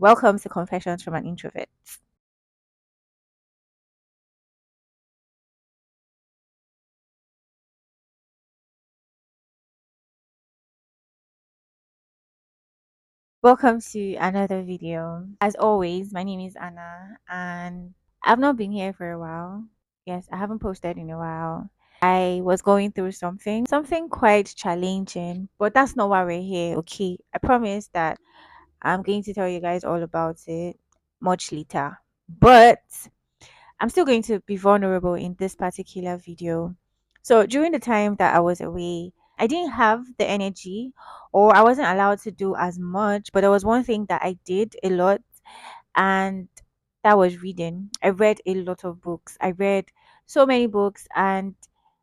Welcome to Confessions from an Introvert. Welcome to another video. As always, my name is Anna and I've not been here for a while. Yes, I haven't posted in a while. I was going through something quite challenging, but that's not why we're here, okay? I promise that I'm going to tell you guys all about it much later. But I'm still going to be vulnerable in this particular video. So during the time that I was away, I didn't have the energy or I wasn't allowed to do as much, but there was one thing that I did a lot, and that was reading. I read a lot of books. I read so many books, and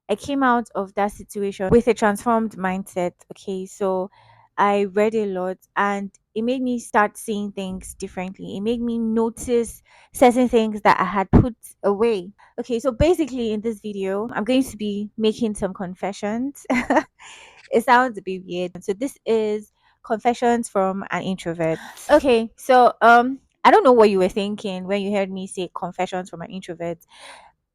I came out of that situation with a transformed mindset. Okay, so I read a lot and it made me start seeing things differently. It made me notice certain things that I had put away. Okay, so basically in this video, I'm going to be making some confessions. It sounds a bit weird. So this is confessions from an introvert. Okay, so I don't know what you were thinking when you heard me say confessions from an introvert,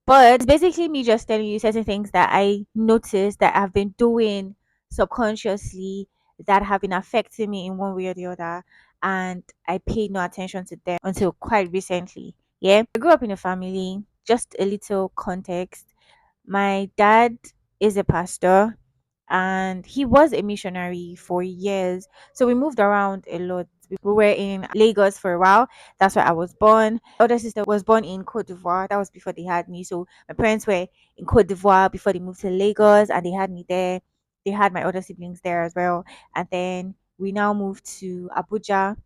but it's basically me just telling you certain things that I noticed that I've been doing subconsciously that have been affecting me in one way or the other, and I paid no attention to them until quite recently. Yeah, I grew up in a family. Just a little context. My dad is a pastor and he was a missionary for years. So we moved around a lot. We were in Lagos for a while. That's where I was born. My older sister was born in Cote d'Ivoire. That was before they had me. So my parents were in Cote d'Ivoire before they moved to Lagos and they had me there. They had my other siblings there as well. And then we now moved to Abuja,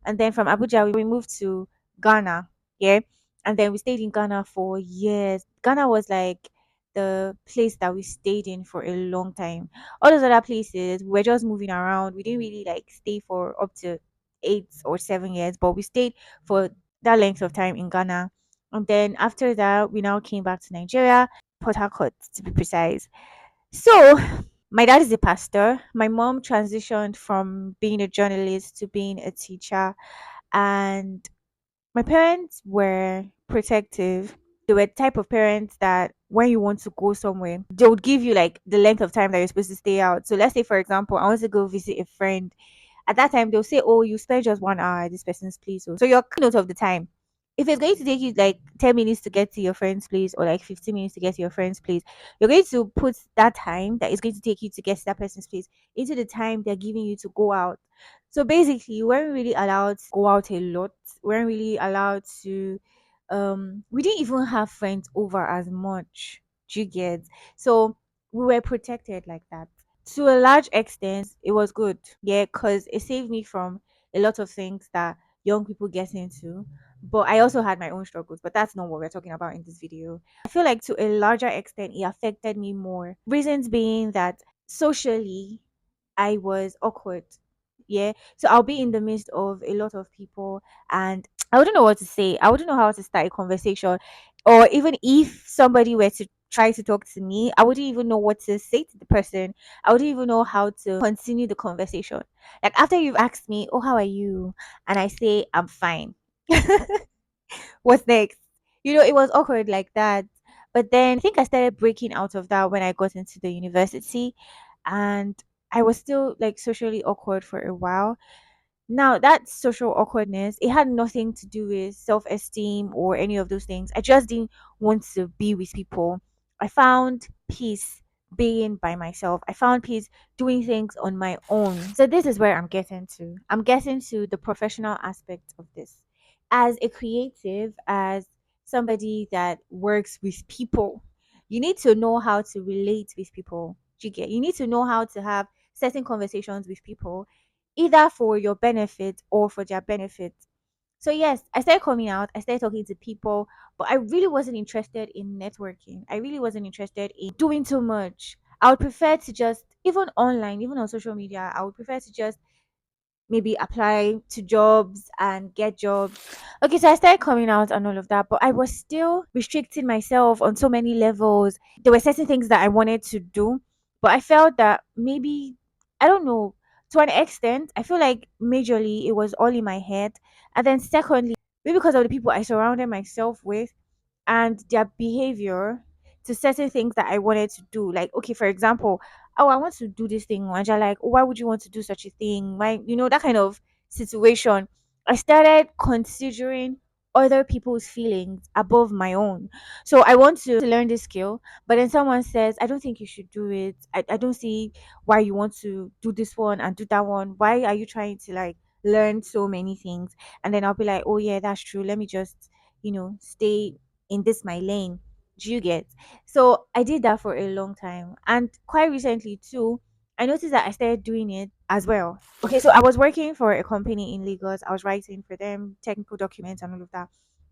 and then from Abuja, we moved to Ghana. Yeah. And then we stayed in Ghana for years. Ghana was like the place that we stayed in for a long time. All those other places, we were just moving around. We didn't really like stay for up to 8 or 7 years, but we stayed for that length of time in Ghana. And then after that, we now came back to Nigeria, Port Harcourt to be precise. So my dad is a pastor. My mom transitioned from being a journalist to being a teacher, and my parents were protective. They were the type of parents that when you want to go somewhere, they would give you like the length of time that you're supposed to stay out. So let's say, for example, I want to go visit a friend. At that time, they'll say, "Oh, you spend just 1 hour at this person's place." So you're note of the time. If it's going to take you like 10 minutes to get to your friend's place or like 15 minutes to get to your friend's place, you're going to put that time that is going to take you to get to that person's place into the time they're giving you to go out. So basically, you weren't really allowed to go out a lot. We weren't really allowed to. We didn't even have friends over as much. Do you get? So we were protected like that. To a large extent, it was good. Yeah, because it saved me from a lot of things that young people get into. But I also had my own struggles, but that's not what we're talking about in this video. I feel like to a larger extent, it affected me more. Reasons being that socially, I was awkward. Yeah. So I'll be in the midst of a lot of people and I wouldn't know what to say. I wouldn't know how to start a conversation. Or even if somebody were to try to talk to me, I wouldn't even know what to say to the person. I wouldn't even know how to continue the conversation. Like after you've asked me, "Oh, how are you?" and I say, "I'm fine." What's next? It was awkward like that. But then I think I started breaking out of that when I got into the university, and I was still like socially awkward for a while. Now, that social awkwardness, it had nothing to do with self esteem or any of those things. I just didn't want to be with people. I found peace being by myself. I found peace doing things on my own. So, this is where I'm getting to. I'm getting to the professional aspect of this. As a creative, as somebody that works with people, you need to know how to relate with people. Do you get? You need to know how to have certain conversations with people either for your benefit or for their benefit. So yes, I started coming out, I started talking to people, but I really wasn't interested in networking. I really wasn't interested in doing too much. I would prefer to just even online, even on social media, I would prefer to just maybe apply to jobs and get jobs. Okay, so I started coming out and all of that, but I was still restricting myself on so many levels. There were certain things that I wanted to do, but I felt that maybe, I don't know, to an extent, I feel like majorly it was all in my head. And then secondly, maybe because of the people I surrounded myself with and their behavior to certain things that I wanted to do. Like, okay, for example, oh, I want to do this thing. And you're like, oh, why would you want to do such a thing? Why, that kind of situation. I started considering other people's feelings above my own. So I want to learn this skill, but then someone says, I don't think you should do it. I don't see why you want to do this one and do that one. Why are you trying to like learn so many things? And then I'll be like, oh, yeah, that's true. Let me just, stay in this my lane. Do you get? So I did that for a long time. And quite recently too, I noticed that I started doing it as well. Okay, so I was working for a company in Lagos. I was writing for them, technical documents and all of that.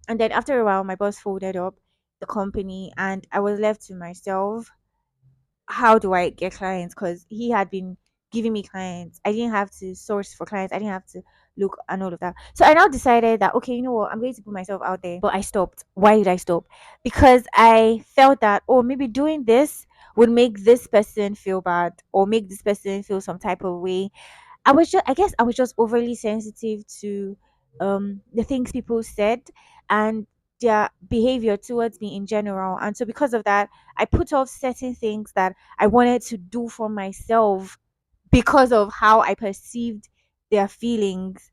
And then after a while, my boss folded up the company and I was left to myself. How do I get clients? Because he had been giving me clients. I didn't have to source for clients. I didn't have to look and all of that. So I now decided that, okay, you know what, I'm going to put myself out there. But I stopped. Why did I stop? Because I felt that, oh, maybe doing this would make this person feel bad or make this person feel some type of way. I guess I was just overly sensitive to the things people said and their behavior towards me in general. And so because of that, I put off certain things that I wanted to do for myself because of how I perceived their feelings.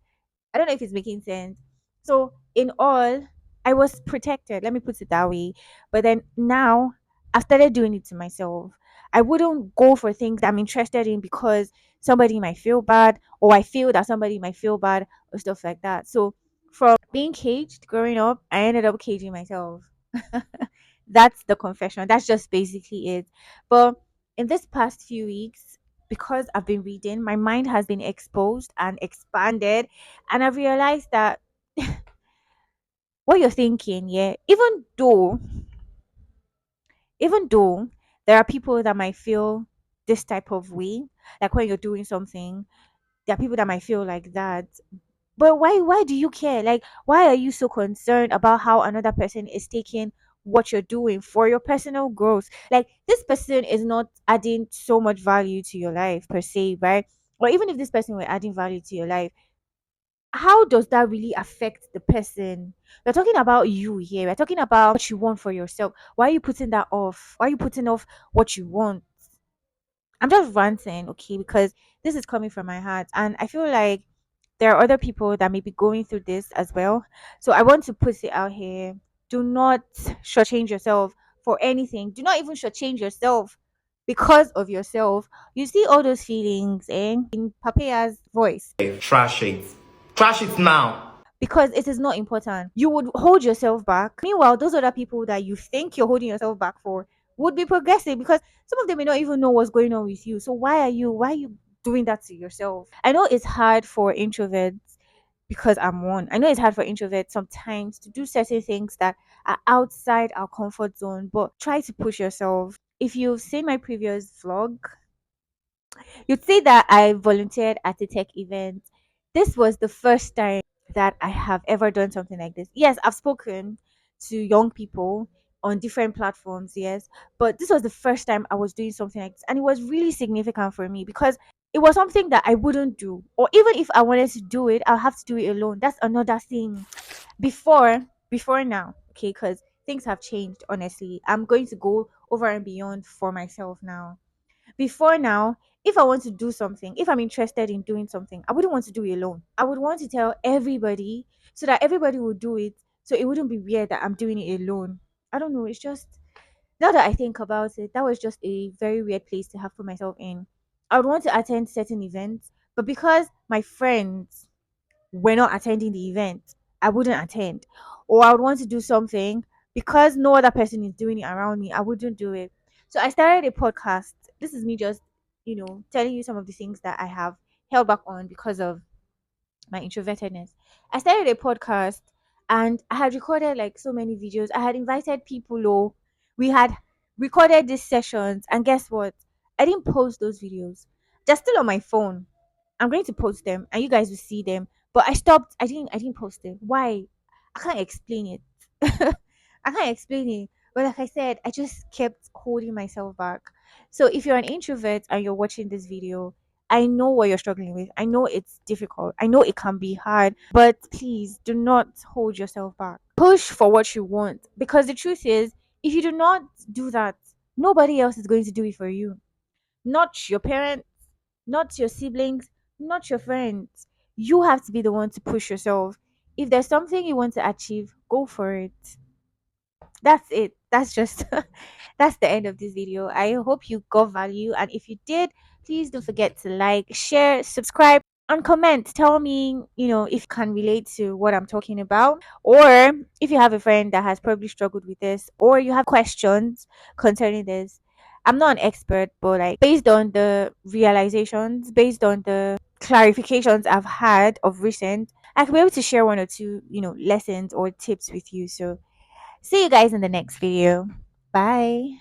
I don't know if it's making sense. So, in all, I was protected. Let me put it that way. But then now, I've started doing it to myself. I wouldn't go for things I'm interested in because somebody might feel bad, or I feel that somebody might feel bad, or stuff like that. So, from being caged growing up, I ended up caging myself. That's the confession. That's just basically it. But in this past few weeks, because I've been reading, my mind has been exposed and expanded, and I've realized that what you're thinking, yeah, even though there are people that might feel this type of way, like when you're doing something, there are people that might feel like that. But why do you care? Like, why are you so concerned about how another person is taking what you're doing for your personal growth? Like, this person is not adding so much value to your life per se, right? Or even if this person were adding value to your life, how does that really affect the person? We're talking about you here. We're talking about what you want for yourself. Why are you putting that off? Why are you putting off what you want? I'm just ranting, okay, because this is coming from my heart. And I feel like there are other people that may be going through this as well. So I want to put it out here. Do not shortchange yourself for anything. Do not even shortchange yourself because of yourself. You see all those feelings in Papaya's voice Trash it. Trash it now. because it is not important. You would hold yourself back. Meanwhile, those other people that you think you're holding yourself back for would be progressing because some of them may not even know what's going on with you. So why are you doing that to yourself? I know it's hard for introverts because I'm one. I know it's hard for introverts sometimes to do certain things that are outside our comfort zone, but try to push yourself. If you've seen my previous vlog, you'd see that I volunteered at a tech event. This was the first time that I have ever done something like this. Yes, I've spoken to young people on different platforms, yes, but this was the first time I was doing something like this. And it was really significant for me because it was something that I wouldn't do. Or even if I wanted to do it, I'll have to do it alone. That's another thing. Before now, okay, because things have changed, honestly. I'm going to go over and beyond for myself now. Before now, if I want to do something, if I'm interested in doing something, I wouldn't want to do it alone. I would want to tell everybody so that everybody would do it. So it wouldn't be weird that I'm doing it alone. I don't know. It's just, now that I think about it, that was just a very weird place to have put myself in. I would want to attend certain events, but because my friends were not attending the event, I wouldn't attend. Or I would want to do something because no other person is doing it around me, I wouldn't do it. So I started a podcast. This is me just, telling you some of the things that I have held back on because of my introvertedness. I started a podcast and I had recorded like so many videos. I had invited people, oh, we had recorded these sessions, and guess what? I didn't post those videos. They're still on my phone. I'm going to post them and you guys will see them. But I stopped. I didn't post it. Why? I can't explain it. I can't explain it. But like I said, I just kept holding myself back. So if you're an introvert and you're watching this video, I know what you're struggling with. I know it's difficult. I know it can be hard, but please do not hold yourself back. Push for what you want, because the truth is, if you do not do that, nobody else is going to do it for you. Not your parents, not your siblings, not your friends. You have to be the one to push yourself. If there's something you want to achieve, go for it. That's it. That's just that's the end of this video. I hope you got value, and if you did, please don't forget to like, share, subscribe, and comment. Tell me, if you can relate to what I'm talking about, or if you have a friend that has probably struggled with this, or you have questions concerning this. I'm not an expert, but like based on the realizations, based on the clarifications I've had of recent, I can be able to share one or two, lessons or tips with you. So see you guys in the next video. Bye.